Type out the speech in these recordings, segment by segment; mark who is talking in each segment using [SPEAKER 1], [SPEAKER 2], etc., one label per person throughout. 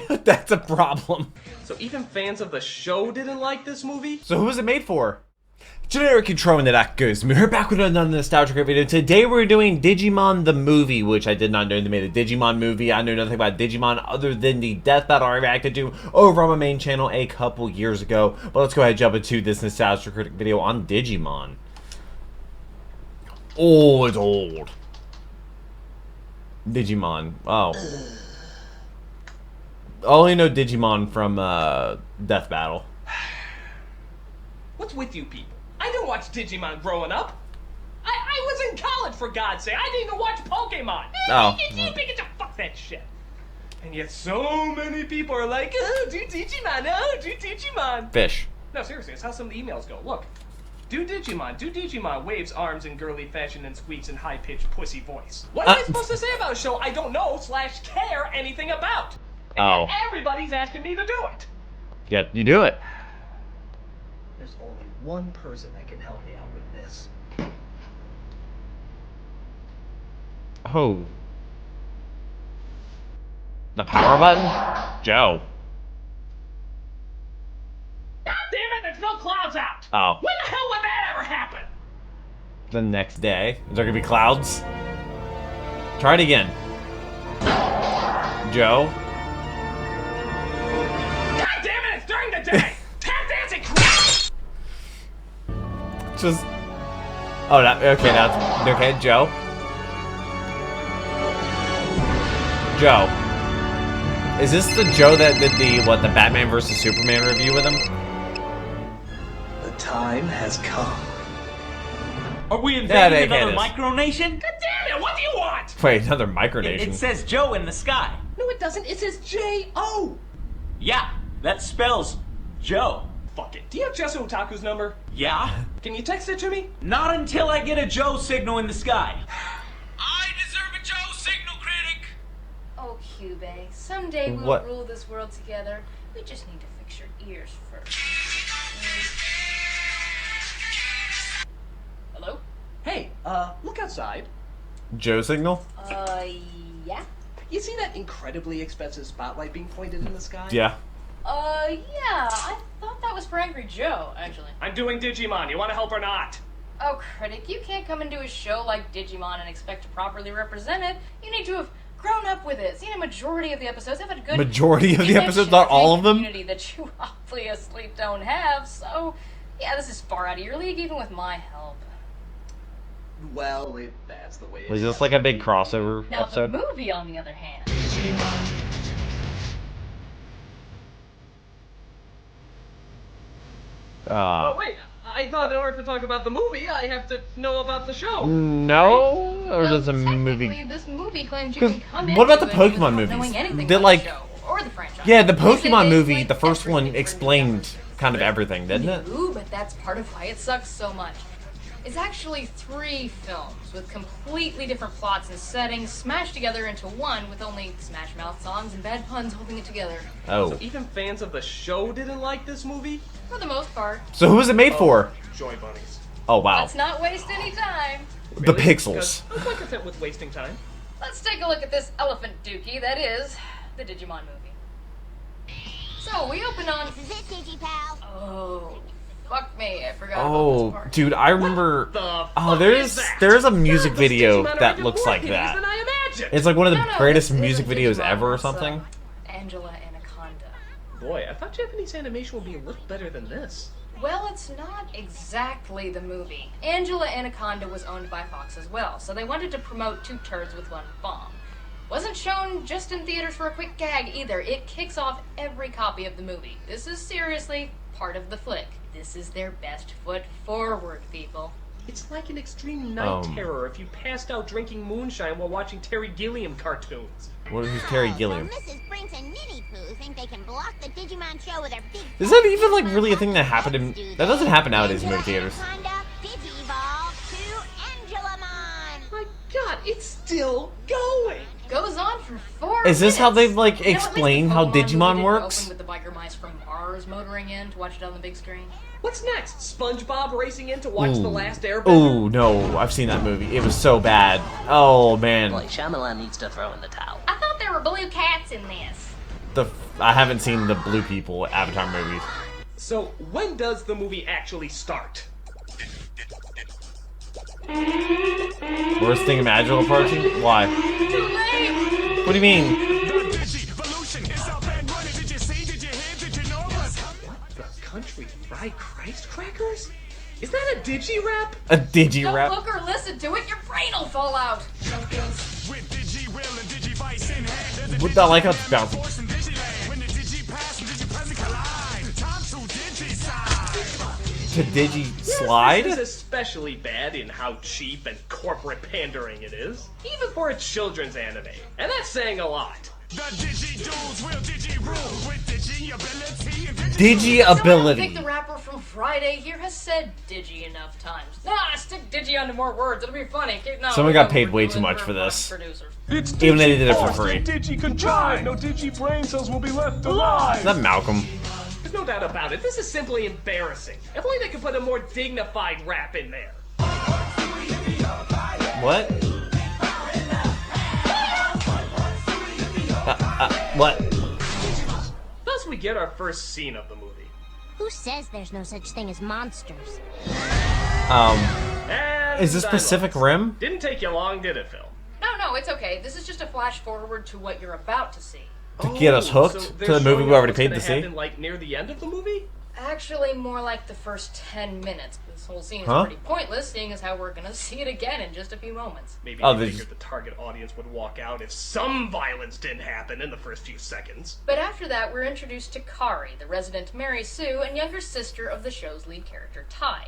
[SPEAKER 1] That's a problem.
[SPEAKER 2] So even fans of the show didn't like this movie?
[SPEAKER 1] So who was it made for? Generic intro and that goes. We're back with another nostalgic video. Today we're doing Digimon the movie, which I did not know they made a Digimon movie. I know nothing about Digimon other than the death battle I reacted to over on my main channel a couple years ago. But let's go ahead and jump into this nostalgic critic video on Digimon. Oh, it's old. Digimon. Oh. I only know Digimon from Death Battle.
[SPEAKER 2] What's with you people? I didn't watch Digimon growing up. I was in college, for God's sake. I didn't even watch Pokemon.
[SPEAKER 1] Oh.
[SPEAKER 2] Fuck that shit. And yet so many people are like, oh, do Digimon, oh, do Digimon.
[SPEAKER 1] Fish.
[SPEAKER 2] No, seriously, it's how some of the emails go. Look, do Digimon, waves arms in girly fashion and squeaks in high-pitched pussy voice. What am I supposed to say about a show I don't know / care anything about? And yet everybody's asking me to do it.
[SPEAKER 1] Yeah, you do it.
[SPEAKER 2] There's only one person that can help me out with this.
[SPEAKER 1] Oh. The power button? Joe.
[SPEAKER 2] God damn it, there's no clouds out!
[SPEAKER 1] Oh.
[SPEAKER 2] When the hell would that ever happen?
[SPEAKER 1] The next day. Is there gonna be clouds? Try it again. Joe.
[SPEAKER 2] God damn it, it's during the day! Tap dancing crap!
[SPEAKER 1] Just. Oh, okay, that's. Okay, Joe. Joe. Is this the Joe that did the Batman vs Superman review with him?
[SPEAKER 2] The time has come.
[SPEAKER 3] Are we invading another
[SPEAKER 1] is.
[SPEAKER 3] micronation?
[SPEAKER 2] God damn it, what do you want?
[SPEAKER 1] Wait, another micronation.
[SPEAKER 3] It says Joe in the sky.
[SPEAKER 2] No, it doesn't. It says J-O.
[SPEAKER 3] Yeah, that spells Joe.
[SPEAKER 2] Fuck it. Do you have Jesu Otaku's number?
[SPEAKER 3] Yeah?
[SPEAKER 2] Can you text it to me?
[SPEAKER 3] Not until I get a Joe signal in the sky. I deserve a Joe signal, Critic!
[SPEAKER 4] Oh, Cube, someday we'll rule this world together. We just need to fix your ears first. Hello?
[SPEAKER 2] Hey, look outside.
[SPEAKER 1] Joe signal?
[SPEAKER 4] Yeah?
[SPEAKER 2] You see that incredibly expensive spotlight being pointed in the sky?
[SPEAKER 1] Yeah.
[SPEAKER 4] Yeah. I thought that was for Angry Joe, actually.
[SPEAKER 2] I'm doing Digimon. You want to help or not?
[SPEAKER 4] Oh, Critic, you can't come and do a show like Digimon and expect to properly represent it. You need to have grown up with it. Seen a majority of the episodes. Have a good
[SPEAKER 1] majority of the episodes, not all of them.
[SPEAKER 4] Community that you obviously don't have. So, yeah, this is far out of your league, even with my help.
[SPEAKER 2] Well, that's the way it
[SPEAKER 1] Was
[SPEAKER 2] is.
[SPEAKER 1] this like a big crossover
[SPEAKER 4] Now,
[SPEAKER 1] episode?
[SPEAKER 4] the movie, on the other hand.
[SPEAKER 2] Oh, wait. I thought in order to talk about the movie, I have to know about the show.
[SPEAKER 1] No? Or does a movie...
[SPEAKER 4] This movie claims you can come
[SPEAKER 1] What about the
[SPEAKER 4] into it
[SPEAKER 1] Pokemon
[SPEAKER 4] without knowing
[SPEAKER 1] movies?
[SPEAKER 4] anything
[SPEAKER 1] Did,
[SPEAKER 4] about
[SPEAKER 1] like...
[SPEAKER 4] the show or the franchise.
[SPEAKER 1] Yeah, the
[SPEAKER 4] They say
[SPEAKER 1] Pokemon
[SPEAKER 4] they
[SPEAKER 1] movie,
[SPEAKER 4] explain
[SPEAKER 1] the first one,
[SPEAKER 4] everything for
[SPEAKER 1] explained
[SPEAKER 4] the
[SPEAKER 1] kind of everything, didn't it?
[SPEAKER 4] Ooh, but that's part of why it sucks so much. It's actually 3 films with completely different plots and settings smashed together into one with only Smash Mouth songs and bad puns holding it together.
[SPEAKER 1] Oh.
[SPEAKER 2] So even fans of the show didn't like this movie?
[SPEAKER 4] For the most part.
[SPEAKER 1] So who was it made for?
[SPEAKER 2] Joy Bunnies.
[SPEAKER 1] Oh, wow.
[SPEAKER 4] Let's not waste any time.
[SPEAKER 1] The
[SPEAKER 2] Really?
[SPEAKER 1] pixels.
[SPEAKER 2] Because I'm quite content with wasting time.
[SPEAKER 4] Let's take a look at this elephant dookie that is the Digimon movie. So, we open on...
[SPEAKER 5] This is it, DigiPal.
[SPEAKER 4] Oh, fuck me, I forgot about
[SPEAKER 1] Oh,
[SPEAKER 4] this part.
[SPEAKER 1] dude, I remember...
[SPEAKER 2] The
[SPEAKER 1] Oh,
[SPEAKER 2] fuck
[SPEAKER 1] there's
[SPEAKER 2] is that?
[SPEAKER 1] a music
[SPEAKER 2] God,
[SPEAKER 1] video
[SPEAKER 2] those Digimon are
[SPEAKER 1] that
[SPEAKER 2] even
[SPEAKER 1] looks
[SPEAKER 2] more
[SPEAKER 1] like
[SPEAKER 2] hideous
[SPEAKER 1] that.
[SPEAKER 2] than I imagined.
[SPEAKER 1] It's like one of the
[SPEAKER 4] No,
[SPEAKER 1] greatest
[SPEAKER 4] this
[SPEAKER 1] music
[SPEAKER 4] isn't
[SPEAKER 1] videos
[SPEAKER 4] Digimon,
[SPEAKER 1] ever or
[SPEAKER 4] it's,
[SPEAKER 1] something.
[SPEAKER 4] Angela Anaconda.
[SPEAKER 2] Boy, I thought Japanese animation would be a little better than this.
[SPEAKER 4] Well, it's not exactly the movie. Angela Anaconda was owned by Fox as well, so they wanted to promote 2 turds with 1 bomb. Wasn't shown just in theaters for a quick gag either. It kicks off every copy of the movie. This is seriously part of the flick. This is their best foot forward, people.
[SPEAKER 2] It's like an extreme night terror if you passed out drinking moonshine while watching Terry Gilliam cartoons.
[SPEAKER 1] Who's Terry Gilliam?
[SPEAKER 5] So Mrs. Brinks and Minnie Pooh think they can block the Digimon show with their big...
[SPEAKER 1] Is that even like really a thing that happened in... That doesn't happen nowadays in movie theaters.
[SPEAKER 5] Anaconda Digi-Evolve to Angelamon.
[SPEAKER 2] My God, it's still going.
[SPEAKER 4] Goes on for 4
[SPEAKER 1] Is this how
[SPEAKER 4] minutes.
[SPEAKER 1] they've like
[SPEAKER 4] You know, at least
[SPEAKER 1] explained
[SPEAKER 4] the
[SPEAKER 1] how
[SPEAKER 4] Pokemon movie
[SPEAKER 1] Digimon
[SPEAKER 4] didn't
[SPEAKER 1] works?
[SPEAKER 4] Open with the biker mice from Mars motoring in to watch it on the big screen.
[SPEAKER 2] What's next? SpongeBob racing in to watch The Last Airbender?
[SPEAKER 1] Ooh, no, I've seen that movie. It was so bad. Oh, man.
[SPEAKER 6] Boy, Shyamalan needs to throw in the towel.
[SPEAKER 4] I thought there were blue cats in this.
[SPEAKER 1] I haven't seen the Blue People Avatar movies.
[SPEAKER 2] So, when does the movie actually start?
[SPEAKER 1] Worst thing imaginable approaching? Why? What do you mean?
[SPEAKER 2] What the country fried Christ crackers? Is that a digi-rap?
[SPEAKER 1] A digi
[SPEAKER 4] Don't
[SPEAKER 1] rap?
[SPEAKER 4] look or listen to it, your brain will fall out.
[SPEAKER 1] What I like how it's bouncing. To digi slide?
[SPEAKER 2] This is especially bad in how cheap and corporate pandering it is, even for a children's anime. And that's saying a lot.
[SPEAKER 1] Digi
[SPEAKER 4] I think
[SPEAKER 1] ability.
[SPEAKER 4] the rapper from Friday here has said Digi enough times. Nah, stick Digi onto more words. It'll be funny. No,
[SPEAKER 1] Someone got
[SPEAKER 4] no,
[SPEAKER 1] paid
[SPEAKER 4] we're
[SPEAKER 1] way
[SPEAKER 4] doing
[SPEAKER 1] too much
[SPEAKER 4] for
[SPEAKER 1] for this.
[SPEAKER 4] producers.
[SPEAKER 6] It's
[SPEAKER 1] Even though they did it for free.
[SPEAKER 6] Digi contrive. No Digi brain cells will be left alive.
[SPEAKER 1] Is that Malcolm?
[SPEAKER 2] There's no doubt about it. This is simply embarrassing. If only they could put a more dignified rap in there.
[SPEAKER 1] What? What?
[SPEAKER 2] Thus we get our first scene of the movie.
[SPEAKER 5] Who says there's no such thing as monsters?
[SPEAKER 2] And
[SPEAKER 1] Is this
[SPEAKER 2] I'm
[SPEAKER 1] Pacific
[SPEAKER 2] lost.
[SPEAKER 1] Rim?
[SPEAKER 2] Didn't take you long, did it, Phil?
[SPEAKER 4] No, it's okay. This is just a flash forward to what you're about to see.
[SPEAKER 1] To get us hooked
[SPEAKER 2] so
[SPEAKER 1] to
[SPEAKER 2] they're
[SPEAKER 1] the movie
[SPEAKER 2] showing
[SPEAKER 1] we
[SPEAKER 2] us
[SPEAKER 1] already
[SPEAKER 2] what's
[SPEAKER 1] paid
[SPEAKER 2] gonna
[SPEAKER 1] to see?
[SPEAKER 2] happen, like near the end of the movie?
[SPEAKER 4] Actually, more like the first 10 minutes. This whole scene is
[SPEAKER 1] Huh?
[SPEAKER 4] pretty pointless, seeing as how we're gonna see it again in just a few moments.
[SPEAKER 2] Maybe
[SPEAKER 1] Oh,
[SPEAKER 2] they
[SPEAKER 1] there's-
[SPEAKER 2] figured the target audience would walk out if some violence didn't happen in the first few seconds.
[SPEAKER 4] But after that, we're introduced to Kari, the resident Mary Sue and younger sister of the show's lead character, Ty.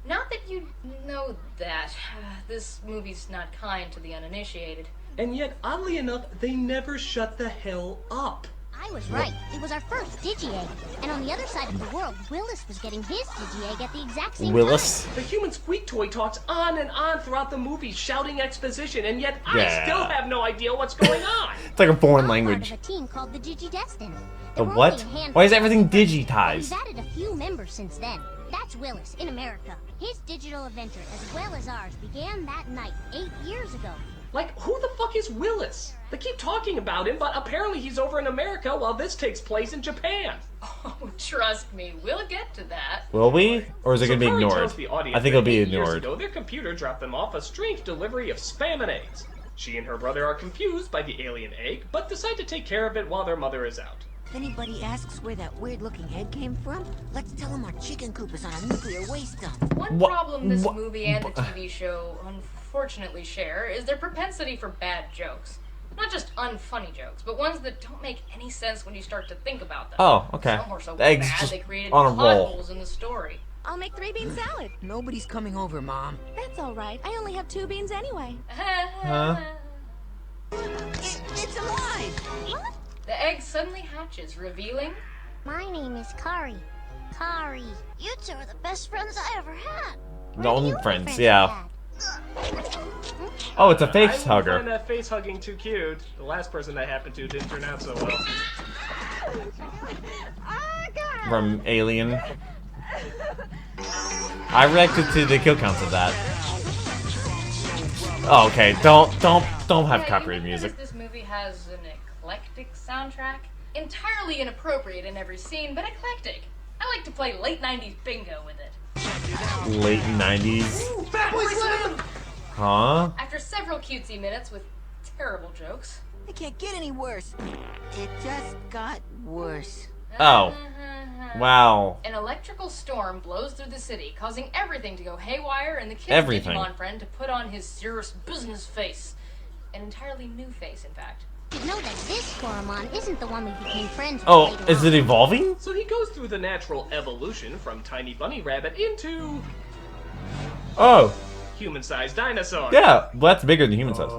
[SPEAKER 4] Not that you know that. This movie's not kind to the uninitiated.
[SPEAKER 2] And yet, oddly enough, they never shut the hell up.
[SPEAKER 5] I was right. It was our first Digi-Egg. And on the other side of the world, Willis was getting his Digi-Egg at the exact same
[SPEAKER 1] Willis?
[SPEAKER 2] The human squeak toy talks on and on throughout the movie, shouting exposition, and yet
[SPEAKER 1] Yeah.
[SPEAKER 2] I still have no idea what's going on.
[SPEAKER 1] It's like a foreign
[SPEAKER 5] time. I'm
[SPEAKER 1] language.
[SPEAKER 5] part of a team called the Digi-Destined.
[SPEAKER 1] The
[SPEAKER 5] There were
[SPEAKER 1] what?
[SPEAKER 5] only a handful
[SPEAKER 1] Why is
[SPEAKER 5] of
[SPEAKER 1] everything
[SPEAKER 5] us then,
[SPEAKER 1] digitized?
[SPEAKER 5] but We've added a few members since then. That's Willis, in America. His digital adventure, as well as ours, began that night, 8 years ago.
[SPEAKER 2] Like, who the fuck is Willis? They keep talking about him, but apparently he's over in America while this takes place in Japan.
[SPEAKER 4] Oh, trust me, we'll get to that.
[SPEAKER 1] Will we? Or is it
[SPEAKER 2] So
[SPEAKER 1] going to be
[SPEAKER 2] Kari
[SPEAKER 1] ignored?
[SPEAKER 2] tells the audience
[SPEAKER 1] I think it'll
[SPEAKER 2] that
[SPEAKER 1] be
[SPEAKER 2] 8 years
[SPEAKER 1] ignored.
[SPEAKER 2] ago, their computer dropped them off a strange delivery of spam and eggs. She and her brother are confused by the alien egg, but decide to take care of it while their mother is out.
[SPEAKER 7] If anybody asks where that weird-looking egg came from, let's tell them our chicken coop is on a nuclear waste dump.
[SPEAKER 4] One
[SPEAKER 1] What-
[SPEAKER 4] problem this
[SPEAKER 1] what-
[SPEAKER 4] movie and the TV show unfortunately share is their propensity for bad jokes. Not just unfunny jokes, but ones that don't make any sense when you start to think about them.
[SPEAKER 1] Oh, okay.
[SPEAKER 4] Some were so
[SPEAKER 1] The egg's
[SPEAKER 4] bad
[SPEAKER 1] just
[SPEAKER 4] they created
[SPEAKER 1] on a
[SPEAKER 4] plot
[SPEAKER 1] roll.
[SPEAKER 4] holes in the story.
[SPEAKER 8] I'll make 3-bean salad.
[SPEAKER 7] Nobody's coming over, Mom.
[SPEAKER 8] That's all right. I only have 2 beans anyway.
[SPEAKER 1] Huh?
[SPEAKER 7] It's alive!
[SPEAKER 8] What?
[SPEAKER 4] The egg suddenly hatches, revealing
[SPEAKER 5] My name is Kari. Kari. You two are the best friends I ever had.
[SPEAKER 1] The only
[SPEAKER 5] You
[SPEAKER 1] friends,
[SPEAKER 5] you
[SPEAKER 1] yeah.
[SPEAKER 5] had.
[SPEAKER 1] Oh, it's a
[SPEAKER 2] I
[SPEAKER 1] face
[SPEAKER 2] find
[SPEAKER 1] hugger.
[SPEAKER 2] that face hugging too cute. The last person that happened to didn't turn out so well.
[SPEAKER 1] From Alien. I reacted to the kill counts of that. Oh, okay. Don't have
[SPEAKER 4] Yeah,
[SPEAKER 1] copyrighted
[SPEAKER 4] you may
[SPEAKER 1] music.
[SPEAKER 4] notice this movie has an eclectic soundtrack. Entirely inappropriate in every scene, but eclectic. I like to play late 90s bingo with it.
[SPEAKER 1] Late 90s. Huh?
[SPEAKER 4] After several cutesy minutes with terrible jokes.
[SPEAKER 7] It can't get any worse. It just got worse.
[SPEAKER 1] Oh. Wow.
[SPEAKER 4] An electrical storm blows through the city, causing everything to go haywire and the kid's
[SPEAKER 1] Everything.
[SPEAKER 4] Digimon friend to put on his serious business face. An entirely new face, in fact.
[SPEAKER 5] You know that this Koromon isn't the one we became friends with
[SPEAKER 1] Oh,
[SPEAKER 5] later
[SPEAKER 1] is
[SPEAKER 5] on.
[SPEAKER 1] it evolving?
[SPEAKER 2] So he goes through the natural evolution from tiny bunny rabbit into
[SPEAKER 1] Oh.
[SPEAKER 2] human-sized dinosaur.
[SPEAKER 1] Yeah. Well, that's bigger than human size.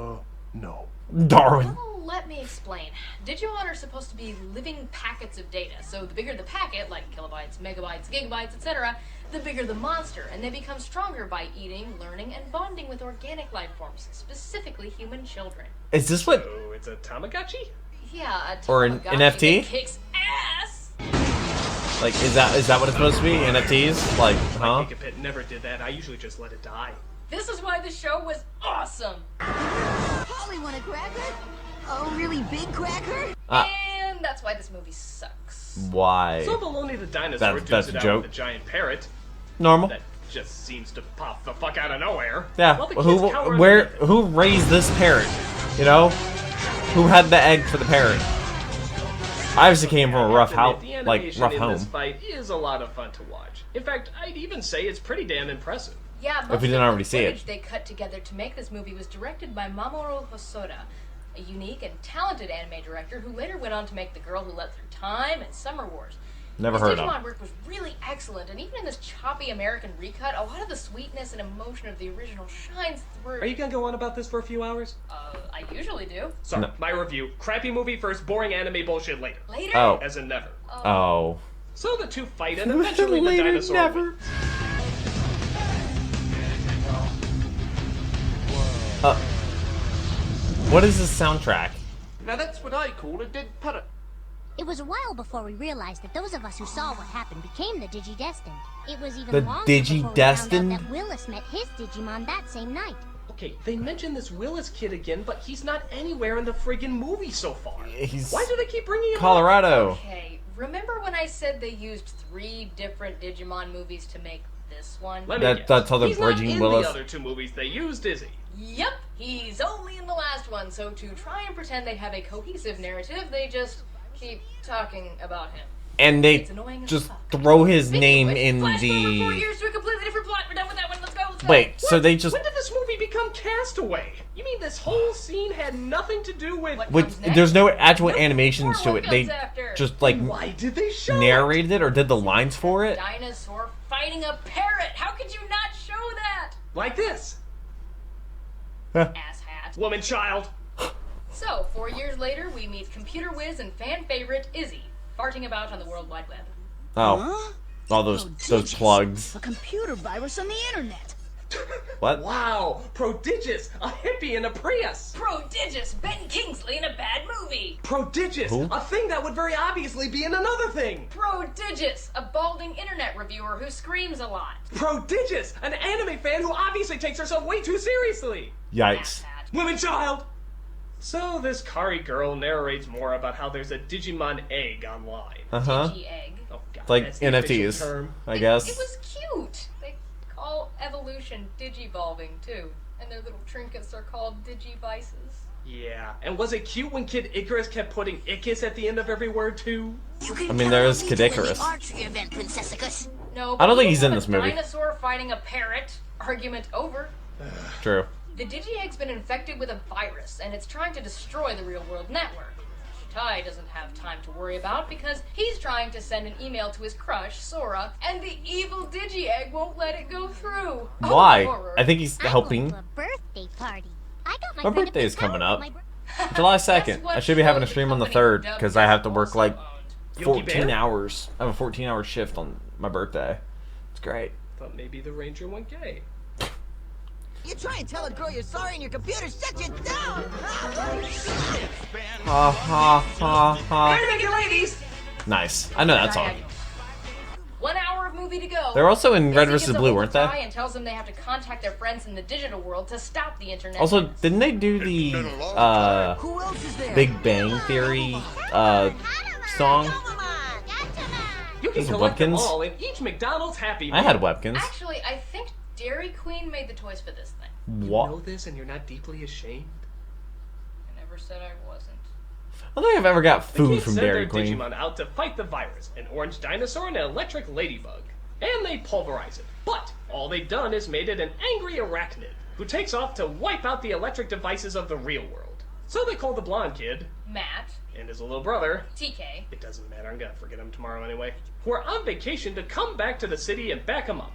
[SPEAKER 6] No.
[SPEAKER 1] Darwin.
[SPEAKER 4] Well, let me explain. Digimon are supposed to be living packets of data, so the bigger the packet, like kilobytes, megabytes, gigabytes, etc., the bigger the monster, and they become stronger by eating, learning, and bonding with organic life forms, specifically human children.
[SPEAKER 1] Is this what?
[SPEAKER 2] So it's a Tamagotchi?
[SPEAKER 4] Yeah, a
[SPEAKER 1] Or an
[SPEAKER 4] Tamagotchi
[SPEAKER 1] NFT?
[SPEAKER 4] that kicks ass!
[SPEAKER 1] Like, is that what it's supposed to be? NFTs? Like, huh?
[SPEAKER 2] Gigapit never did that. I usually just let it die.
[SPEAKER 4] This is why the show was awesome!
[SPEAKER 7] Polly want a cracker? A really big cracker?
[SPEAKER 4] And And that's why this movie sucks.
[SPEAKER 1] Why?
[SPEAKER 2] So Baloney the dinosaur
[SPEAKER 1] That's
[SPEAKER 2] dudes
[SPEAKER 1] a
[SPEAKER 2] it out
[SPEAKER 1] joke.
[SPEAKER 2] with a giant parrot
[SPEAKER 1] Normal.
[SPEAKER 2] that just seems to pop the fuck out of nowhere.
[SPEAKER 1] Yeah.
[SPEAKER 2] While the kids cower
[SPEAKER 1] Who raised this parrot? You know? Who had the egg for the parrot? I obviously came from a rough house,
[SPEAKER 2] The
[SPEAKER 1] like
[SPEAKER 2] animation
[SPEAKER 1] rough
[SPEAKER 2] in
[SPEAKER 1] home.
[SPEAKER 2] this fight is a lot of fun to watch. In fact, I'd even say it's pretty damn impressive.
[SPEAKER 4] Yeah,
[SPEAKER 1] If
[SPEAKER 4] most
[SPEAKER 1] you didn't
[SPEAKER 4] of
[SPEAKER 1] already
[SPEAKER 4] the
[SPEAKER 1] see it.
[SPEAKER 4] footage they cut together to make this movie was directed by Mamoru Hosoda, a unique and talented anime director who later went on to make The Girl Who Leapt Through Time and Summer Wars.
[SPEAKER 1] Never
[SPEAKER 4] His
[SPEAKER 1] heard of
[SPEAKER 4] Digimon
[SPEAKER 1] him.
[SPEAKER 4] work was really excellent, and even in this choppy American recut, a lot of the sweetness and emotion of the original shines through.
[SPEAKER 2] Are you gonna go on about this for a few hours?
[SPEAKER 4] I usually do.
[SPEAKER 2] Sorry,
[SPEAKER 1] No.
[SPEAKER 2] my review. Crappy movie first, boring anime bullshit later.
[SPEAKER 4] Later?
[SPEAKER 1] Oh.
[SPEAKER 2] As in never.
[SPEAKER 1] Oh.
[SPEAKER 2] So the two fight, and eventually the
[SPEAKER 1] Later,
[SPEAKER 2] dinosaur
[SPEAKER 1] never.
[SPEAKER 2] wins.
[SPEAKER 1] What is this soundtrack?
[SPEAKER 9] Now that's what I call a dead parrot.
[SPEAKER 5] It was a while before we realized that those of us who saw what happened became the Digidestined. It was even
[SPEAKER 1] The
[SPEAKER 5] longer before we found out
[SPEAKER 1] Digidestined?
[SPEAKER 5] that Willis met his Digimon that same night.
[SPEAKER 2] Okay, they mention this Willis kid again, but he's not anywhere in the friggin' movie so far.
[SPEAKER 1] He's
[SPEAKER 2] Why do they keep bringing him up?
[SPEAKER 1] Colorado.
[SPEAKER 4] Okay, remember when I said they used 3 different Digimon movies to make this one?
[SPEAKER 2] Let me guess.
[SPEAKER 1] That's how they're
[SPEAKER 2] He's
[SPEAKER 1] bridging
[SPEAKER 2] not in
[SPEAKER 1] Willis.
[SPEAKER 2] the other 2 movies they used, is he?
[SPEAKER 4] Yep, he's only in the last one, so to try and pretend they have a cohesive narrative, they just keep talking about him.
[SPEAKER 1] And they
[SPEAKER 4] It's annoying as
[SPEAKER 1] just
[SPEAKER 4] fuck.
[SPEAKER 1] throw his
[SPEAKER 4] Speaking
[SPEAKER 1] name
[SPEAKER 4] of which,
[SPEAKER 1] in
[SPEAKER 4] flash forward 4
[SPEAKER 1] the...
[SPEAKER 4] years to a completely different plot. We're done with that one. Let's go. Let's go.
[SPEAKER 1] Wait, so they just...
[SPEAKER 2] When did this movie become Castaway? You mean this whole scene had nothing to do with...
[SPEAKER 4] What
[SPEAKER 1] With,
[SPEAKER 4] comes next?
[SPEAKER 1] there's no actual
[SPEAKER 4] Nope,
[SPEAKER 1] animations
[SPEAKER 4] more
[SPEAKER 1] to
[SPEAKER 4] what
[SPEAKER 1] it. They
[SPEAKER 4] comes after.
[SPEAKER 1] just like
[SPEAKER 2] Why did they show
[SPEAKER 1] narrated it or did the lines for it.
[SPEAKER 4] Dinosaur fighting a parrot. How could you not show that?
[SPEAKER 2] Like this.
[SPEAKER 4] Asshat.
[SPEAKER 2] Woman, child.
[SPEAKER 4] So, 4 years later, we meet computer whiz and fan favorite Izzy, farting about on the World Wide Web.
[SPEAKER 1] Oh, all those plugs.
[SPEAKER 7] A computer virus on the internet.
[SPEAKER 1] What?
[SPEAKER 2] Wow, prodigious, a hippie in a Prius.
[SPEAKER 4] Prodigious Ben Kingsley in a bad movie.
[SPEAKER 2] Prodigious,
[SPEAKER 1] Who?
[SPEAKER 2] a thing that would very obviously be in another thing.
[SPEAKER 4] Prodigious, a balding internet reviewer who screams a lot.
[SPEAKER 2] Prodigious, an anime fan who obviously takes herself way too seriously.
[SPEAKER 1] Yikes.
[SPEAKER 4] Asshat.
[SPEAKER 2] Women, child. So this Kari girl narrates more about how there's a Digimon egg online.
[SPEAKER 1] Uh-huh.
[SPEAKER 4] Digi-egg.
[SPEAKER 2] Oh, God,
[SPEAKER 1] It's like
[SPEAKER 2] that's the official
[SPEAKER 1] NFTs,
[SPEAKER 2] term.
[SPEAKER 1] I guess.
[SPEAKER 4] It was cute. They call evolution digivolving too, and their little trinkets are called digivices.
[SPEAKER 2] Yeah, and was it cute when Kid Icarus kept putting Icus at the end of every word too?
[SPEAKER 7] You can
[SPEAKER 1] I mean,
[SPEAKER 7] count
[SPEAKER 1] there
[SPEAKER 7] on
[SPEAKER 1] is
[SPEAKER 7] me
[SPEAKER 1] Kid
[SPEAKER 7] to win
[SPEAKER 1] Icarus.
[SPEAKER 7] the archery event, Princessicus.
[SPEAKER 4] No,
[SPEAKER 1] I don't
[SPEAKER 4] but
[SPEAKER 1] think
[SPEAKER 4] we
[SPEAKER 1] he's in
[SPEAKER 4] have
[SPEAKER 1] this
[SPEAKER 4] a
[SPEAKER 1] movie.
[SPEAKER 4] Dinosaur fighting a parrot. Argument over.
[SPEAKER 1] True.
[SPEAKER 4] The Digi-Egg's been infected with a virus, and it's trying to destroy the real-world network. Shitai doesn't have time to worry about because he's trying to send an email to his crush, Sora, and the evil Digi-Egg won't let it go through. Oh,
[SPEAKER 1] Why?
[SPEAKER 4] horror.
[SPEAKER 1] I think he's
[SPEAKER 5] I'm
[SPEAKER 1] helping.
[SPEAKER 5] going to a birthday party. I got my
[SPEAKER 1] My
[SPEAKER 5] friend a
[SPEAKER 1] birthday is
[SPEAKER 5] big
[SPEAKER 1] coming
[SPEAKER 5] present
[SPEAKER 1] up.
[SPEAKER 5] for my
[SPEAKER 1] July
[SPEAKER 4] Guess
[SPEAKER 1] 2nd.
[SPEAKER 4] what
[SPEAKER 1] I should be having
[SPEAKER 4] show
[SPEAKER 1] a stream on the
[SPEAKER 4] company
[SPEAKER 1] 3rd
[SPEAKER 4] dubbed
[SPEAKER 1] because I have to work
[SPEAKER 4] also
[SPEAKER 1] like
[SPEAKER 4] owned?
[SPEAKER 2] Yogi
[SPEAKER 1] 14
[SPEAKER 2] Bear?
[SPEAKER 1] hours. I have a 14-hour shift on my birthday. It's great.
[SPEAKER 2] Thought maybe the Ranger went gay.
[SPEAKER 7] You try and tell a girl you're sorry and your computer shuts you down.
[SPEAKER 1] Ha ha ha ha.
[SPEAKER 2] Hey, naked ladies!
[SPEAKER 1] Nice. I know that song.
[SPEAKER 4] 1 hour of movie to go.
[SPEAKER 1] They're also in Red
[SPEAKER 4] Izzy
[SPEAKER 1] vs.
[SPEAKER 4] gives a
[SPEAKER 1] Blue,
[SPEAKER 4] little
[SPEAKER 1] weren't they?
[SPEAKER 4] cry and tells them they have to contact their friends in the digital world to stop the internet.
[SPEAKER 1] Also, didn't they do the
[SPEAKER 7] Who else is there?
[SPEAKER 1] Big Bang Theory song?
[SPEAKER 2] You can
[SPEAKER 1] Those
[SPEAKER 2] collect them
[SPEAKER 1] Webkins?
[SPEAKER 2] all in each McDonald's Happy Meal.
[SPEAKER 1] I had Webkins.
[SPEAKER 4] Actually, I think Dairy Queen made the toys for this thing.
[SPEAKER 2] You
[SPEAKER 1] What?
[SPEAKER 2] know this and you're not deeply ashamed?
[SPEAKER 4] I never said I wasn't.
[SPEAKER 1] I don't think I've ever got
[SPEAKER 2] The
[SPEAKER 1] food
[SPEAKER 2] kids
[SPEAKER 1] from
[SPEAKER 2] send
[SPEAKER 1] Dairy
[SPEAKER 2] their
[SPEAKER 1] Queen.
[SPEAKER 2] Digimon out to fight the virus, an orange dinosaur and an electric ladybug. And they pulverize it. But all they've done is made it an angry arachnid, who takes off to wipe out the electric devices of the real world. So they call the blonde kid,
[SPEAKER 4] Matt,
[SPEAKER 2] and his little brother,
[SPEAKER 4] TK,
[SPEAKER 2] it doesn't matter, I'm gonna forget him tomorrow anyway, who are on vacation to come back to the city and back him up.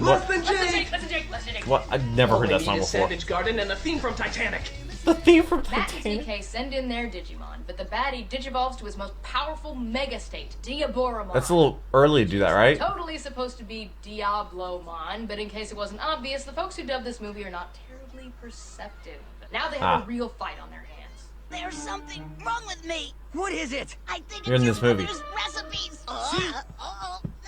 [SPEAKER 2] Less than Jake!
[SPEAKER 4] Less than Jake.
[SPEAKER 1] What? I've never heard that song
[SPEAKER 2] Is
[SPEAKER 1] before.
[SPEAKER 2] Savage Garden and the theme from Titanic.
[SPEAKER 1] The theme from
[SPEAKER 4] Matt and
[SPEAKER 1] Titanic.
[SPEAKER 4] TK send in their Digimon, but the baddie digivolves to his most powerful mega state, Diaboromon.
[SPEAKER 1] That's a little early to do that, right?
[SPEAKER 4] Totally supposed to be Diablomon, but in case it wasn't obvious, the folks who dubbed this movie are not terribly perceptive. Now they have a real fight on their hands.
[SPEAKER 7] There's something wrong with me. What is it? I think
[SPEAKER 1] You're in
[SPEAKER 7] it's
[SPEAKER 1] this
[SPEAKER 7] your
[SPEAKER 1] movie.
[SPEAKER 7] mother's recipes.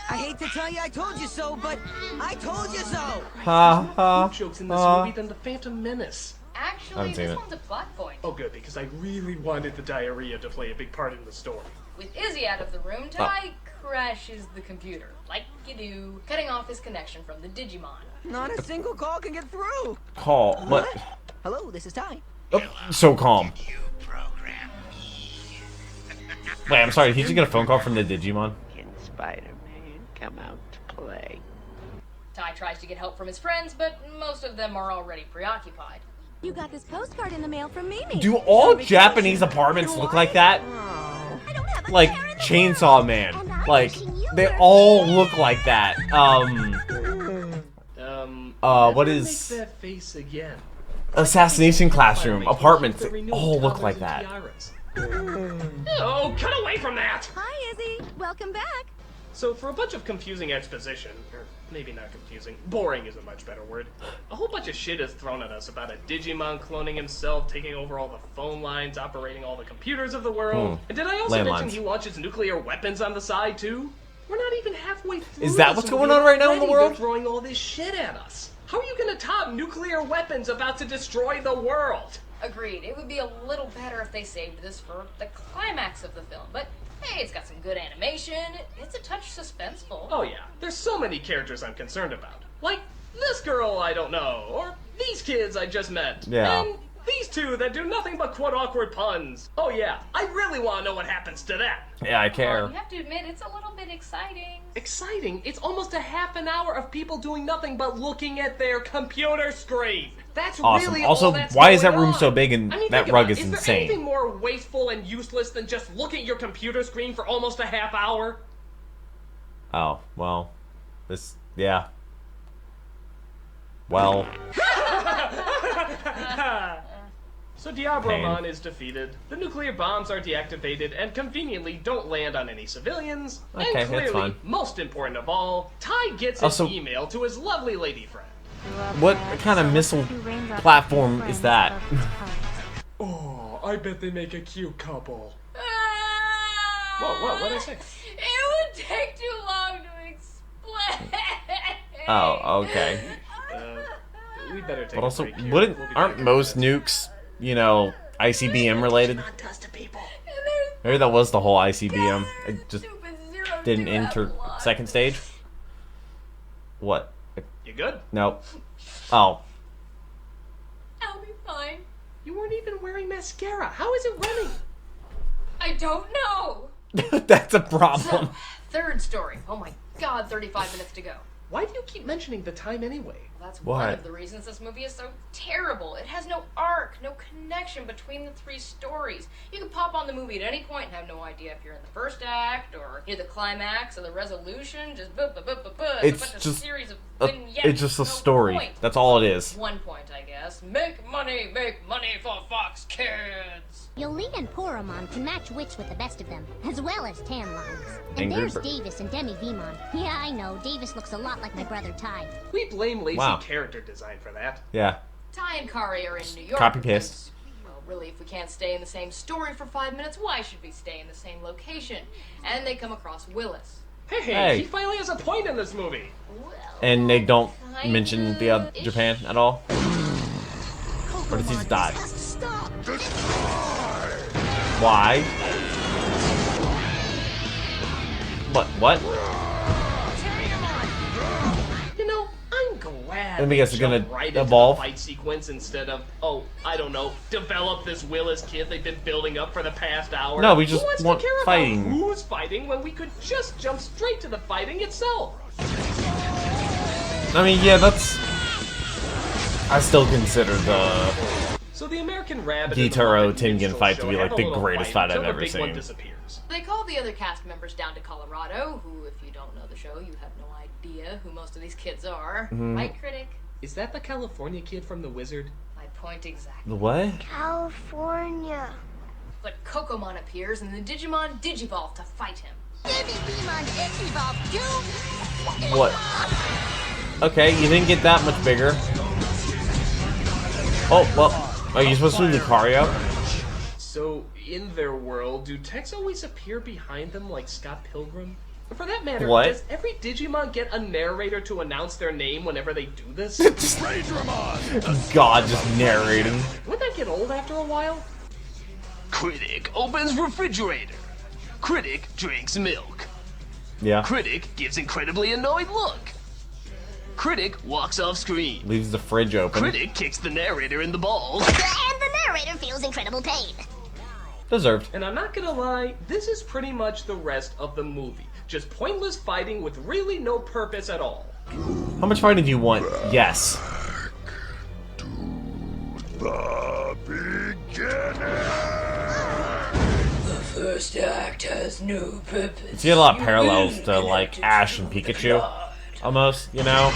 [SPEAKER 7] I hate to tell you I told you so, but I told you so.
[SPEAKER 1] Ha ha.
[SPEAKER 2] Jokes in this
[SPEAKER 1] ha.
[SPEAKER 2] movie than the Phantom Menace.
[SPEAKER 4] Actually,
[SPEAKER 1] seen
[SPEAKER 4] this
[SPEAKER 1] it.
[SPEAKER 4] one's a plot point.
[SPEAKER 2] Oh, good, because I really wanted the diarrhea to play a big part in the story.
[SPEAKER 4] With Izzy out of the room, Ty crashes the computer, like you do, cutting off his connection from the Digimon.
[SPEAKER 7] Not a single call can get through.
[SPEAKER 1] Call. What?
[SPEAKER 7] Hello, this is Ty.
[SPEAKER 1] Oh, so calm. Wait, I'm sorry. Did he just get a phone call from the Digimon?
[SPEAKER 10] Can Spider-Man come out to play?
[SPEAKER 4] Ty tries to get help from his friends, but most of them are already preoccupied.
[SPEAKER 8] You got this postcard in the mail from Mimi.
[SPEAKER 1] Do all Japanese apartments look like that?
[SPEAKER 8] I don't have a
[SPEAKER 1] Like
[SPEAKER 8] care in the
[SPEAKER 1] Chainsaw Man. Like they all look like that. What
[SPEAKER 2] Make
[SPEAKER 1] is
[SPEAKER 2] that face again.
[SPEAKER 1] Assassination Classroom apartments? They all look like that.
[SPEAKER 2] Oh, cut away from that!
[SPEAKER 8] Hi, Izzy. Welcome back.
[SPEAKER 2] So for a bunch of confusing exposition, or maybe not confusing, boring is a much better word, a whole bunch of shit is thrown at us about a Digimon cloning himself, taking over all the phone lines, operating all the computers of the world. And did I also mention he launches nuclear weapons on the side too? We're not even halfway through.
[SPEAKER 1] Is that what's going on right now in the world?
[SPEAKER 2] They're throwing all this shit at us. How are you gonna top nuclear weapons about to destroy the world?
[SPEAKER 4] Agreed. It would be a little better if they saved this for the climax of the film, but hey, it's got some good animation. It's a touch suspenseful.
[SPEAKER 2] Oh yeah, there's so many characters I'm concerned about. Like this girl I don't know, or these kids I just met.
[SPEAKER 1] Yeah.
[SPEAKER 2] And these two that do nothing but quote awkward puns. Oh yeah, I really want to know what happens to that.
[SPEAKER 1] Yeah, I
[SPEAKER 4] Well,
[SPEAKER 1] care.
[SPEAKER 4] you have to admit, it's a little bit exciting.
[SPEAKER 2] Exciting? It's almost a half an hour of people doing nothing but looking at their computer screen. That's
[SPEAKER 1] Awesome.
[SPEAKER 2] really
[SPEAKER 1] Also,
[SPEAKER 2] all that's
[SPEAKER 1] why is
[SPEAKER 2] going
[SPEAKER 1] that room
[SPEAKER 2] on.
[SPEAKER 1] so big and
[SPEAKER 2] I mean,
[SPEAKER 1] that
[SPEAKER 2] think
[SPEAKER 1] rug
[SPEAKER 2] about it.
[SPEAKER 1] is
[SPEAKER 2] Is there
[SPEAKER 1] insane?
[SPEAKER 2] anything more wasteful and useless than just looking at your computer screen for almost a half hour?
[SPEAKER 1] Oh, well, yeah. Well,
[SPEAKER 2] So Diabromon is defeated, the nuclear bombs are deactivated, and conveniently don't land on any civilians.
[SPEAKER 1] Okay,
[SPEAKER 2] and
[SPEAKER 1] that's
[SPEAKER 2] clearly,
[SPEAKER 1] fine.
[SPEAKER 2] most important of all, Ty gets
[SPEAKER 1] Also-
[SPEAKER 2] an email to his lovely lady friend.
[SPEAKER 1] what kind of missile platform is that?
[SPEAKER 2] Oh, I bet they make a cute couple.
[SPEAKER 4] Ah!
[SPEAKER 2] What'd I say?
[SPEAKER 4] It would take too long to explain.
[SPEAKER 1] Oh, okay.
[SPEAKER 2] We better take
[SPEAKER 1] But also,
[SPEAKER 2] a break here.
[SPEAKER 1] wouldn't
[SPEAKER 2] We'll be
[SPEAKER 1] aren't
[SPEAKER 2] back.
[SPEAKER 1] most nukes, ICBM related?
[SPEAKER 4] And
[SPEAKER 1] Maybe that was the whole ICBM. It just
[SPEAKER 4] stupid zero
[SPEAKER 1] didn't
[SPEAKER 4] two
[SPEAKER 1] enter
[SPEAKER 4] outlaws.
[SPEAKER 1] second stage. What?
[SPEAKER 2] You good?
[SPEAKER 1] Nope. Oh.
[SPEAKER 4] I'll be fine.
[SPEAKER 2] You weren't even wearing mascara. How is it running?
[SPEAKER 4] I don't know.
[SPEAKER 1] That's a problem.
[SPEAKER 4] Third story. Oh my god, 35 minutes to go.
[SPEAKER 2] Why do you keep mentioning the time anyway?
[SPEAKER 4] Well, that's
[SPEAKER 1] What?
[SPEAKER 4] one of the reasons this movie is so terrible. It has no arc, no connection between the three stories. You can pop on the movie at any point and have no idea if you're in the first act or near the climax or the resolution. Just
[SPEAKER 1] It's
[SPEAKER 4] a bunch
[SPEAKER 1] just
[SPEAKER 4] of series of
[SPEAKER 1] a-
[SPEAKER 4] vignettes.
[SPEAKER 1] it's just a
[SPEAKER 4] No
[SPEAKER 1] story.
[SPEAKER 4] point.
[SPEAKER 1] That's all it is.
[SPEAKER 4] One point, I guess. Make money for Fox Kids.
[SPEAKER 5] Yoli and Poromon can match wits with the best of them, as well as tan lines. And
[SPEAKER 1] Angry
[SPEAKER 5] there's
[SPEAKER 1] Bird.
[SPEAKER 5] Davis and Demi Vemon. Yeah, I know, Davis looks a lot like my brother Ty.
[SPEAKER 2] We blame lazy
[SPEAKER 1] Wow.
[SPEAKER 2] character design for that.
[SPEAKER 1] Yeah.
[SPEAKER 4] Ty and Kari are in New York.
[SPEAKER 1] Copy paste.
[SPEAKER 4] because, well, really, if we can't stay in the same story for 5 minutes, why should we stay in the same location? And they come across Willis.
[SPEAKER 1] Hey.
[SPEAKER 2] He finally has a point in this movie.
[SPEAKER 4] Well,
[SPEAKER 1] And they don't
[SPEAKER 4] kinda
[SPEAKER 1] mention the other
[SPEAKER 4] ish.
[SPEAKER 1] Japan at all. Or does he just die? Why? What?
[SPEAKER 2] You know, I'm glad.
[SPEAKER 1] Let me guess,
[SPEAKER 2] they
[SPEAKER 1] it's gonna
[SPEAKER 2] jumped right into
[SPEAKER 1] evolve?
[SPEAKER 2] the fight sequence instead of, I don't know, develop this Willis kid they've been building up for the past hour.
[SPEAKER 1] No, we just
[SPEAKER 2] Who wants
[SPEAKER 1] want
[SPEAKER 2] to care
[SPEAKER 1] fighting.
[SPEAKER 2] about who's fighting when we could just jump straight to the fighting itself?
[SPEAKER 1] I mean, yeah, that's... I still consider the
[SPEAKER 2] So the American Rabbit and the
[SPEAKER 1] Gitaro
[SPEAKER 2] Muppet
[SPEAKER 1] Tengen
[SPEAKER 2] Minstrel
[SPEAKER 1] fight to
[SPEAKER 2] Show
[SPEAKER 1] be
[SPEAKER 2] have
[SPEAKER 1] like
[SPEAKER 2] a
[SPEAKER 1] the
[SPEAKER 2] little
[SPEAKER 1] greatest
[SPEAKER 2] fight
[SPEAKER 1] fight I've
[SPEAKER 2] until
[SPEAKER 1] ever
[SPEAKER 2] the big one
[SPEAKER 1] seen.
[SPEAKER 2] disappears.
[SPEAKER 4] They call the other cast members down to Colorado, who, if you don't know the show, you have no idea who most of these kids are.
[SPEAKER 1] Mm-hmm.
[SPEAKER 4] Right, Critic?
[SPEAKER 2] Is that the California kid from The Wizard?
[SPEAKER 4] My point exactly.
[SPEAKER 1] The what?
[SPEAKER 5] California.
[SPEAKER 4] But Kokomon appears and the Digimon digivolve to fight him.
[SPEAKER 5] Demi Vemon Digivolve, dude!
[SPEAKER 1] What? Okay, you didn't get that much bigger. Oh, well, are you supposed to do Lucario?
[SPEAKER 2] So, in their world, do techs always appear behind them like Scott Pilgrim? For that matter,
[SPEAKER 1] What?
[SPEAKER 2] does every Digimon get a narrator to announce their name whenever they do this?
[SPEAKER 1] God, just narrating.
[SPEAKER 2] Wouldn't that get old after a while? Critic opens refrigerator. Critic drinks milk.
[SPEAKER 1] Yeah.
[SPEAKER 2] Critic gives incredibly annoyed look. Critic walks off screen.
[SPEAKER 1] Leaves the fridge open.
[SPEAKER 2] Critic kicks the narrator in the balls.
[SPEAKER 5] And the narrator feels incredible pain.
[SPEAKER 1] Deserved.
[SPEAKER 2] And I'm not gonna lie, this is pretty much the rest of the movie. Just pointless fighting with really no purpose at all.
[SPEAKER 1] How much fighting do you want? Yes.
[SPEAKER 6] The beginning.
[SPEAKER 4] The first act has no purpose.
[SPEAKER 1] See a lot of parallels to like Ash and Pikachu, almost. You know,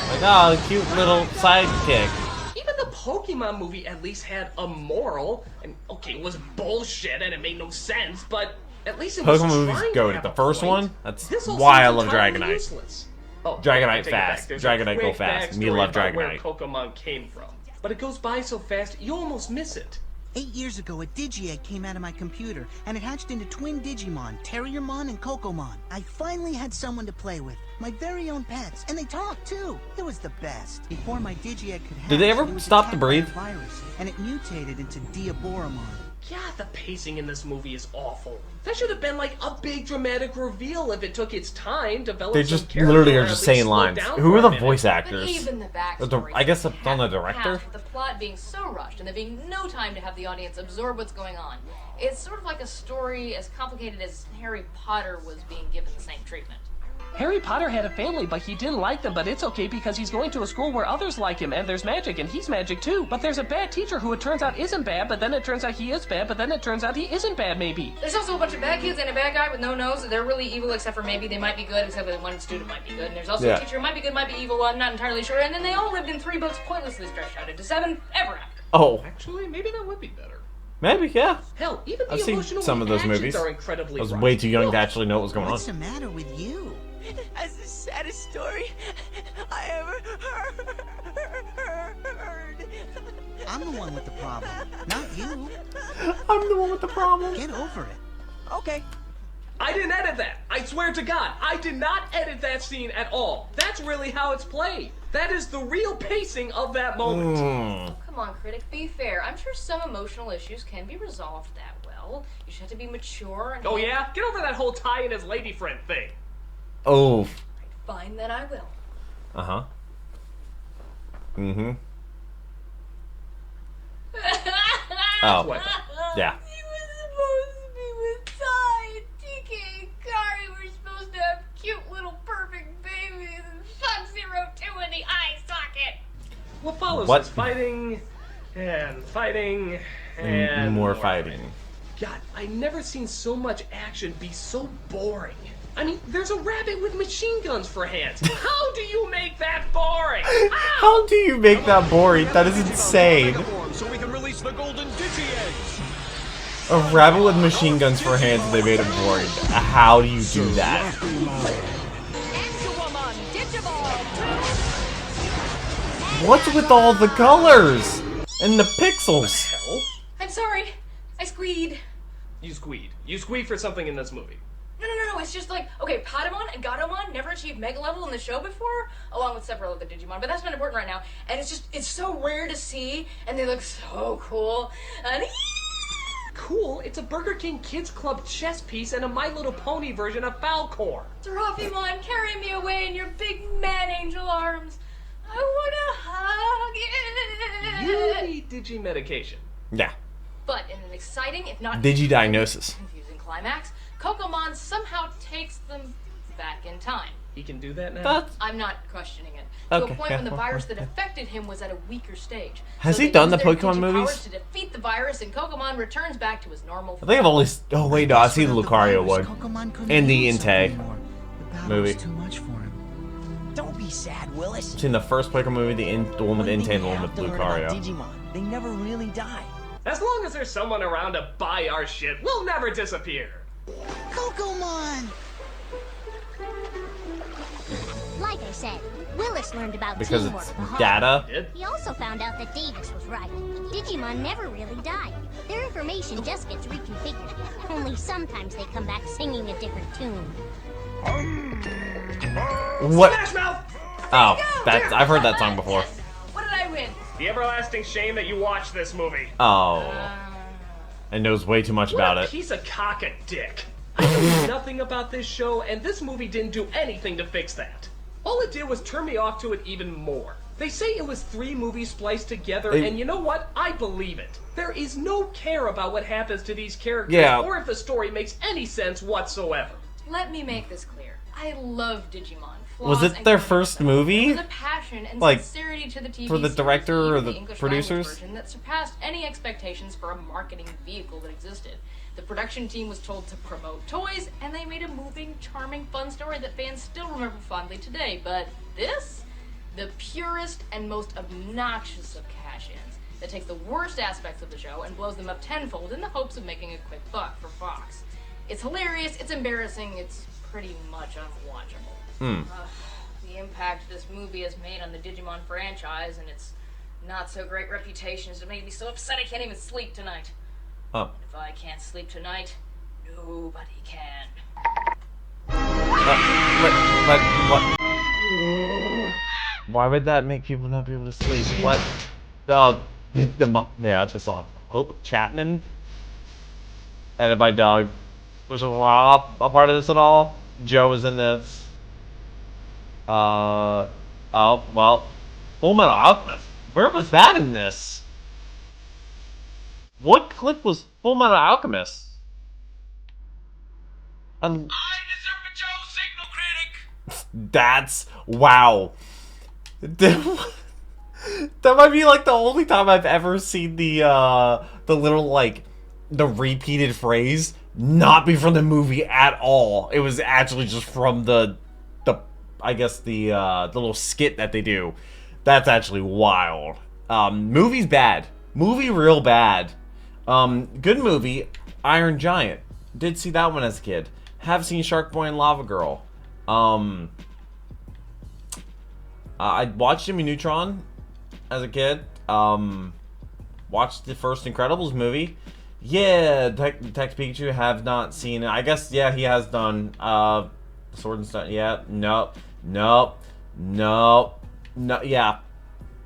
[SPEAKER 1] like oh, cute little sidekick.
[SPEAKER 2] Even the Pokemon movie at least had a moral. And okay, it was bullshit and it made no sense, but at least it was
[SPEAKER 1] Pokemon movies
[SPEAKER 2] trying
[SPEAKER 1] go
[SPEAKER 2] to
[SPEAKER 1] to
[SPEAKER 2] have
[SPEAKER 1] the
[SPEAKER 2] a
[SPEAKER 1] first
[SPEAKER 2] point.
[SPEAKER 1] one. That's
[SPEAKER 2] This all
[SPEAKER 1] why I
[SPEAKER 2] seems
[SPEAKER 1] love
[SPEAKER 2] entirely
[SPEAKER 1] Dragonite.
[SPEAKER 2] useless. Oh,
[SPEAKER 1] Dragonite
[SPEAKER 2] I take it back.
[SPEAKER 1] fast.
[SPEAKER 2] There's a
[SPEAKER 1] Dragonite go
[SPEAKER 2] quick
[SPEAKER 1] fast. Me
[SPEAKER 2] backstory
[SPEAKER 1] love
[SPEAKER 2] about where
[SPEAKER 1] Dragonite.
[SPEAKER 2] Pokemon came from, but it goes by so fast you almost miss it.
[SPEAKER 11] 8 years ago, a Digi-Egg came out of my computer, and it hatched into twin Digimon, Terriermon and Cocomon. I finally had someone to play with, my very own pets, and they talked too. It was the best. Before my Digi-Egg could hatch,
[SPEAKER 1] Did they ever
[SPEAKER 11] it was
[SPEAKER 1] stop to
[SPEAKER 11] attacked by a
[SPEAKER 1] breathe?
[SPEAKER 11] virus, and it mutated into Diaboromon.
[SPEAKER 2] God, the pacing in this movie is awful. That should have been like a big dramatic reveal if it took its time to develop
[SPEAKER 1] They
[SPEAKER 2] some
[SPEAKER 1] just
[SPEAKER 2] character
[SPEAKER 1] literally
[SPEAKER 2] or
[SPEAKER 1] are
[SPEAKER 2] at
[SPEAKER 1] just
[SPEAKER 2] least
[SPEAKER 1] saying
[SPEAKER 2] slow
[SPEAKER 1] lines.
[SPEAKER 2] down
[SPEAKER 1] Who
[SPEAKER 2] for
[SPEAKER 1] are
[SPEAKER 2] a
[SPEAKER 1] the
[SPEAKER 2] minute.
[SPEAKER 1] voice
[SPEAKER 4] But
[SPEAKER 1] actors?
[SPEAKER 4] even the backstory.
[SPEAKER 1] I guess it's on the director.
[SPEAKER 4] Half the plot being so rushed and there being no time to have the audience absorb what's going on. It's sort of like a story as complicated as Harry Potter was being given the same treatment.
[SPEAKER 2] Harry Potter had a family, but he didn't like them, but it's okay because he's going to a school where others like him, and there's magic, and he's magic too. But there's a bad teacher who it turns out isn't bad, but then it turns out he is bad, but then it turns out he isn't bad, maybe.
[SPEAKER 4] There's also a bunch of bad kids and a bad guy with no nose, so they're really evil except for maybe they might be good, except for one student might be good. And there's also a teacher who might be good, might be evil, I'm not entirely sure. And then they all lived in 3 books pointlessly stretched out into 7 ever after.
[SPEAKER 1] Oh,
[SPEAKER 2] Actually, maybe that would be better.
[SPEAKER 1] maybe, yeah.
[SPEAKER 2] Hell, even the
[SPEAKER 1] I've seen
[SPEAKER 2] emotional
[SPEAKER 1] some of those
[SPEAKER 2] reactions
[SPEAKER 1] movies.
[SPEAKER 2] are incredibly
[SPEAKER 1] I was
[SPEAKER 2] rushed.
[SPEAKER 1] way too young to
[SPEAKER 2] Look,
[SPEAKER 1] actually know what was going on.
[SPEAKER 11] What's the matter with you?
[SPEAKER 7] That's the saddest story I ever heard.
[SPEAKER 11] I'm the one with the problem, not you.
[SPEAKER 1] I'm the one with the problem.
[SPEAKER 11] Get over it.
[SPEAKER 7] Okay.
[SPEAKER 2] I didn't edit that. I swear to God, I did not edit that scene at all. That's really how it's played. That is the real pacing of that moment.
[SPEAKER 4] Oh, come on, Critic, be fair. I'm sure some emotional issues can be resolved that well. You just have to be mature and...
[SPEAKER 2] Oh yeah? Get over that whole Ty and his lady friend thing.
[SPEAKER 1] Oh.
[SPEAKER 4] Fine, then I will.
[SPEAKER 1] Uh-huh. Mm-hmm. Oh.
[SPEAKER 2] What?
[SPEAKER 1] Yeah.
[SPEAKER 4] He was supposed to be with Ty and TK and Kari were supposed to have cute little perfect babies and Sub-Zero 2 in the eye socket.
[SPEAKER 2] What follows
[SPEAKER 1] What?
[SPEAKER 2] is fighting and fighting and
[SPEAKER 1] More fighting.
[SPEAKER 2] God, I never seen so much action be so boring. I mean, there's a rabbit with machine guns for hands. How do you make that boring?
[SPEAKER 1] How do you make that boring? That is insane.
[SPEAKER 6] So we can release the golden Digi-Eggs.
[SPEAKER 1] A rabbit with machine guns for hands and they made it boring. How do you do that? What's with all the colors? And the pixels?
[SPEAKER 2] Hell?
[SPEAKER 4] I'm sorry. I squeed.
[SPEAKER 2] You squeed. You squeed for something in this movie.
[SPEAKER 4] No, it's just like, okay, Patamon and Gatomon never achieved Mega Level in the show before, along with several other Digimon, but that's not important right now. And it's so rare to see, and they look so cool. And
[SPEAKER 2] Cool, it's a Burger King Kids Club chess piece and a My Little Pony version of Falcor.
[SPEAKER 4] Seraphimon, carry me away in your big man angel arms. I wanna hug
[SPEAKER 2] You
[SPEAKER 4] it.
[SPEAKER 2] need Digi-medication.
[SPEAKER 1] Yeah.
[SPEAKER 4] But in an exciting, if not
[SPEAKER 1] Digidiagnosis.
[SPEAKER 4] confusing climax, Cocomon somehow takes them back in time.
[SPEAKER 2] He can do that now?
[SPEAKER 1] That's...
[SPEAKER 4] I'm not questioning it. To
[SPEAKER 1] Okay,
[SPEAKER 4] a point
[SPEAKER 1] yeah,
[SPEAKER 4] when the
[SPEAKER 1] well,
[SPEAKER 4] virus
[SPEAKER 1] yeah.
[SPEAKER 4] that affected him was at a weaker stage.
[SPEAKER 1] Has
[SPEAKER 4] So
[SPEAKER 1] he
[SPEAKER 4] they
[SPEAKER 1] done
[SPEAKER 4] use
[SPEAKER 1] the
[SPEAKER 4] their
[SPEAKER 1] Pokemon
[SPEAKER 4] Digi
[SPEAKER 1] movies?
[SPEAKER 4] powers to defeat the virus, and Cocomon returns back to his normal
[SPEAKER 1] I
[SPEAKER 4] form.
[SPEAKER 1] think I've only... Oh, wait, no, I've seen the Lucario one.
[SPEAKER 11] Cocomon couldn't
[SPEAKER 1] And the
[SPEAKER 11] do himself
[SPEAKER 1] Entei
[SPEAKER 11] anymore. The battle
[SPEAKER 1] movie.
[SPEAKER 11] was too much for him.
[SPEAKER 7] Don't be sad, Willis.
[SPEAKER 1] I've seen the first Pokemon movie, the one with Entei and the one with Lucario.
[SPEAKER 7] Digimon, they never really die.
[SPEAKER 2] As long as there's someone around to buy our shit, we'll never disappear.
[SPEAKER 11] Cocomon!
[SPEAKER 5] Like they said. Willis learned about
[SPEAKER 1] Because
[SPEAKER 5] teamwork
[SPEAKER 1] it's
[SPEAKER 5] the hard
[SPEAKER 1] data?
[SPEAKER 5] way. He also found out that Davis was right. Digimon never really die. Their information just gets reconfigured. Only sometimes they come back singing a different tune.
[SPEAKER 1] What?
[SPEAKER 2] Smash Mouth!
[SPEAKER 1] Oh, that's I've heard that song before.
[SPEAKER 4] What did I win?
[SPEAKER 2] The everlasting shame that you watched this movie.
[SPEAKER 1] Oh. And knows way too much about
[SPEAKER 2] What a
[SPEAKER 1] it.
[SPEAKER 2] piece of cock a dick. I know nothing about this show, and this movie didn't do anything to fix that. All it did was turn me off to it even more. They say it was 3 movies spliced together, and you know what? I believe it. There is no care about what happens to these characters, or if the story makes any sense whatsoever.
[SPEAKER 4] Let me make this clear. I love Digimon.
[SPEAKER 1] Was it their first movie?
[SPEAKER 4] There was a passion and
[SPEAKER 1] Like,
[SPEAKER 4] sincerity to the TV
[SPEAKER 1] for the
[SPEAKER 4] series,
[SPEAKER 1] director or
[SPEAKER 4] even
[SPEAKER 1] the
[SPEAKER 4] English
[SPEAKER 1] producers?
[SPEAKER 4] language version that surpassed any expectations for a marketing vehicle that existed. The production team was told to promote toys, and they made a moving, charming, fun story that fans still remember fondly today. But this? The purest and most obnoxious of cash-ins that takes the worst aspects of the show and blows them up tenfold in the hopes of making a quick buck for Fox. It's hilarious, it's embarrassing, it's pretty much unwatchable. The impact this movie has made on the Digimon franchise and its not-so-great reputation has made me so upset I can't even sleep tonight.
[SPEAKER 1] Oh.
[SPEAKER 4] If I can't sleep tonight, nobody can.
[SPEAKER 1] What? Why would that make people not be able to sleep? What? Oh, yeah, it's just on. Hope Chapman. And my dog was a part of this at all. Joe was in this. Oh, well. Full Metal Alchemist. Where was that in this? What clip was Full Metal Alchemist? I deserve a Joe Signal Critic! That's... wow. That might be like the only time I've ever seen the little, like, the repeated phrase not be from the movie at all. It was actually just from the I guess the little skit that they do. That's actually wild. Movie's bad. Movie real bad. Good movie, Iron Giant. Did see that one as a kid. Have seen Shark Boy and Lava Girl. I watched Jimmy Neutron as a kid. Watched the first Incredibles movie. Yeah, Detective Pikachu, have not seen it. I guess, yeah, he has done Sword and Stone. Yeah, nope, yeah.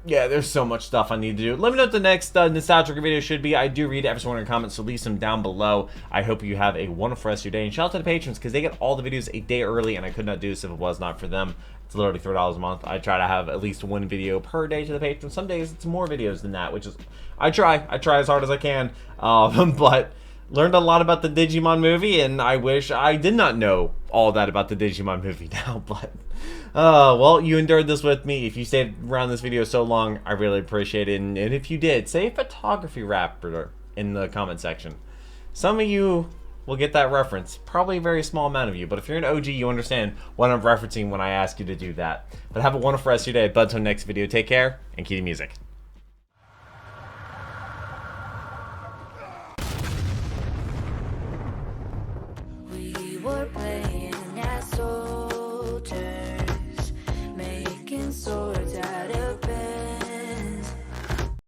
[SPEAKER 1] Yeah, there's so much stuff I need to do. Let me know what the next nostalgic video should be. I do read every single one in the comments, so leave some down below. I hope you have a wonderful rest of your day. And shout out to the patrons, because they get all the videos a day early, and I could not do this if it was not for them. It's literally $3 a month. I try to have at least 1 video per day to the patrons. Some days it's more videos than that, which is... I try as hard as I can. But learned a lot about the Digimon movie, and I wish I did not know all that about the Digimon movie now, but... well, you endured this with me. If you stayed around this video so long, I really appreciate it. And if you did, say photography rapper in the comment section. Some of you will get that reference. Probably a very small amount of you. But if you're an OG, you understand what I'm referencing when I ask you to do that. But have a wonderful rest of your day. But until next video, take care and keep the music.
[SPEAKER 12] We were playing